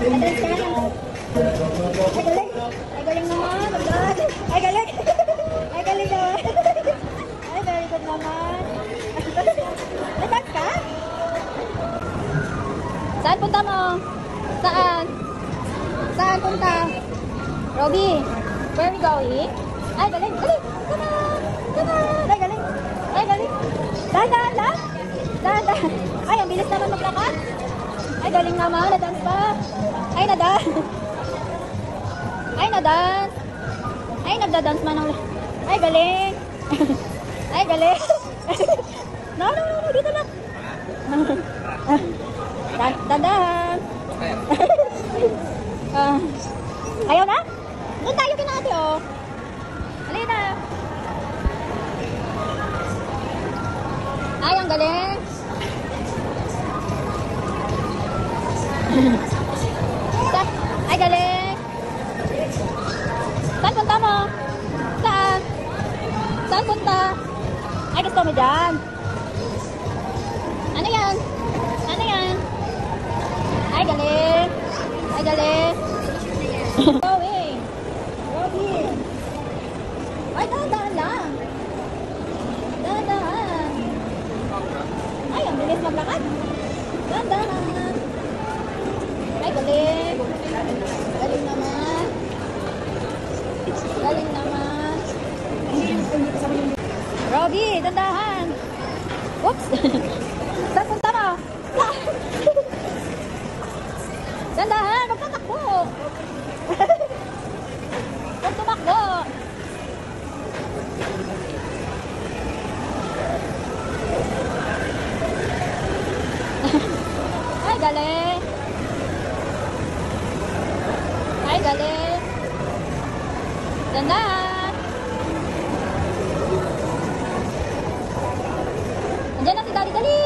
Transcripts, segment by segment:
Atras ka. Ay, galing. Ay, galing naman. Ay, galing. Ay, galing naman. Ay, very good naman. Atras ka? Saan punta mo? Saan? Saan punta? Robby, where are we going? Ay, galing, galing. Come on. Come on. Ay, galing. Ay, galing. Dahan, dahan, dahan. Dahan, dahan. Ay, ang bilis naman maglakad. Ay, galing naman. Nadance pa. Ay, nadance. Ay, nadance. Ay, nagdadance man ang... Ay, galing. Ay, galing. No, no, no, no. Dito lang. Dahan. Ayaw na? Doon tayo kina ate, oh. Halina. Ay, ang galing. Ay, galing. Saan punta mo? Saan? Saan punta? Ay, gusto mo dyan. Ano yan? Ano yan? Ay, galing. Ay, galing. Going. Robby. Ay, dahan-dahan lang. Dahan-dahan. Ay, ang bilis maglakad. Dahan-dahan. Ay, galing. Galing naman. Galing naman. Robby, dahan-dahan. Oops. Saan punta mo? Dahan-dahan, huwag kang takbo. Huwag tumakbo. Ay, galing. Ay, galing. Dahan-dahan. Andiyan na si Daddy, dali.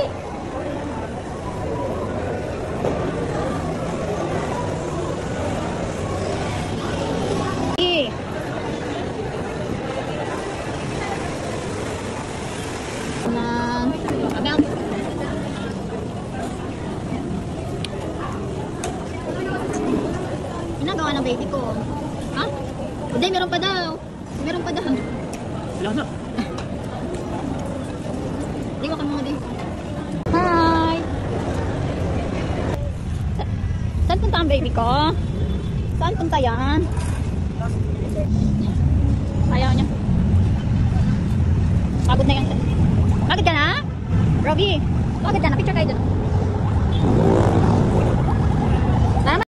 Ginagawa ng baby ko. Ha? Hindi, meron pa daw. Meron pa daw. Wala na. Liwa ka mga din. Hi! Saan punta ang baby ko? Saan punta yan? Ayaw niya. Pagod na yan. Pagod ka na? Robby, pagod ka na. Picture kayo dun.